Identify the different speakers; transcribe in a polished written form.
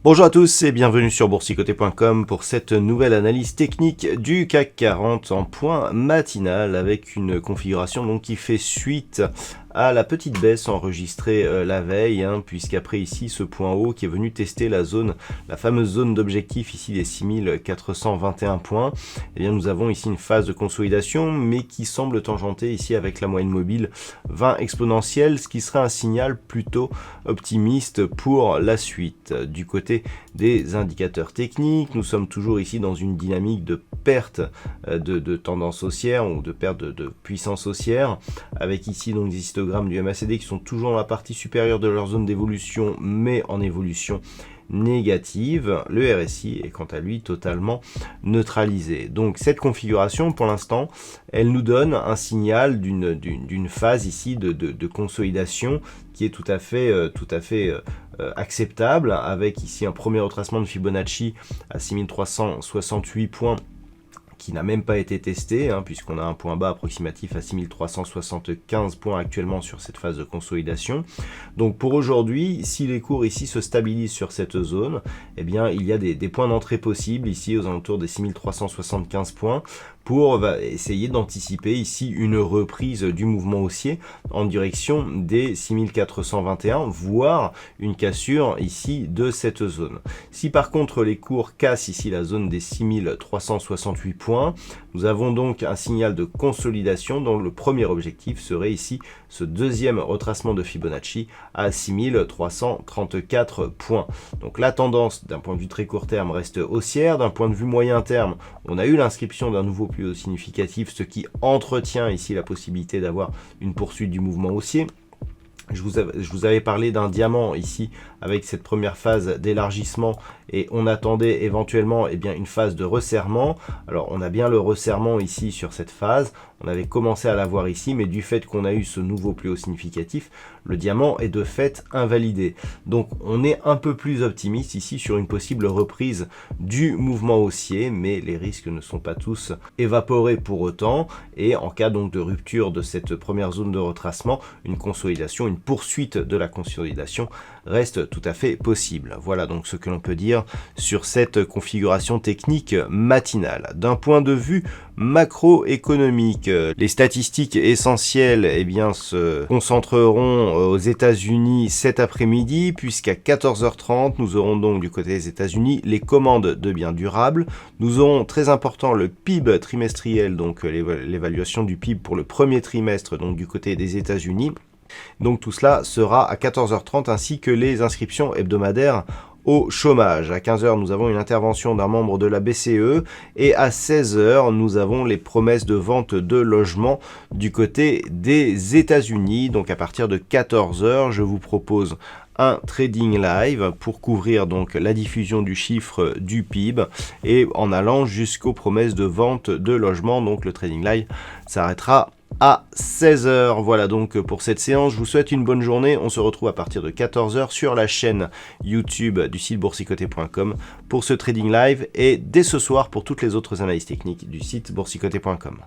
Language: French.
Speaker 1: Bonjour à tous et bienvenue sur boursicoté.com pour cette nouvelle analyse technique du CAC 40 en point matinal avec une configuration donc qui fait suite à la petite baisse enregistrée la veille, puisqu'après ici ce point haut qui est venu tester la fameuse zone d'objectif ici des 6421 points, et bien nous avons ici une phase de consolidation mais qui semble tangenter ici avec la moyenne mobile 20 exponentielle, ce qui serait un signal plutôt optimiste pour la suite. Du côté des indicateurs techniques, nous sommes toujours ici dans une dynamique de perte de tendance haussière ou de perte de puissance haussière, avec ici donc des histogrammes du MACD qui sont toujours dans la partie supérieure de leur zone d'évolution mais en évolution négative. Le RSI est quant à lui totalement neutralisé. Donc cette configuration pour l'instant elle nous donne un signal d'une phase ici de consolidation qui est tout à fait acceptable, avec ici un premier retracement de Fibonacci à 6368 points qui n'a même pas été testé, puisqu'on a un point bas approximatif à 6375 points actuellement sur cette phase de consolidation. Donc pour aujourd'hui, si les cours ici se stabilisent sur cette zone, eh bien il y a des points d'entrée possibles ici aux alentours des 6375 points pour essayer d'anticiper ici une reprise du mouvement haussier en direction des 6421, voire une cassure ici de cette zone. Si par contre les cours cassent ici la zone des 6368 points, nous avons donc un signal de consolidation dont le premier objectif serait ici ce deuxième retracement de Fibonacci à 6334 points. Donc la tendance d'un point de vue très court terme reste haussière. D'un point de vue moyen terme, on a eu l'inscription d'un nouveau plus haut significatif, ce qui entretient ici la possibilité d'avoir une poursuite du mouvement haussier. Je vous avais parlé d'un diamant ici avec cette première phase d'élargissement et on attendait éventuellement une phase de resserrement. Alors on a bien le resserrement ici sur cette phase, on avait commencé à l'avoir ici, mais du fait qu'on a eu ce nouveau plus haut significatif, le diamant est de fait invalidé. Donc on est un peu plus optimiste ici sur une possible reprise du mouvement haussier, mais les risques ne sont pas tous évaporés pour autant, et en cas donc de rupture de cette première zone de retracement, une consolidation, une poursuite de la consolidation reste tout à fait possible. Voilà donc ce que l'on peut dire sur cette configuration technique matinale. D'un point de vue macroéconomique, les statistiques essentielles se concentreront aux États-Unis cet après-midi, puisqu'à 14h30 nous aurons donc du côté des États-Unis les commandes de biens durables. Nous aurons très important le PIB trimestriel, donc l'évaluation du PIB pour le premier trimestre donc du côté des États-Unis. Donc tout cela sera à 14h30 ainsi que les inscriptions hebdomadaires au chômage. À 15h, nous avons une intervention d'un membre de la BCE et à 16h, nous avons les promesses de vente de logements du côté des États-Unis. Donc à partir de 14h, je vous propose un trading live pour couvrir donc la diffusion du chiffre du PIB et en allant jusqu'aux promesses de vente de logements. Donc le trading live s'arrêtera à 16h. Voilà donc pour cette séance. Je vous souhaite une bonne journée. On se retrouve à partir de 14h sur la chaîne YouTube du site boursicoté.com pour ce trading live et dès ce soir pour toutes les autres analyses techniques du site boursicoté.com.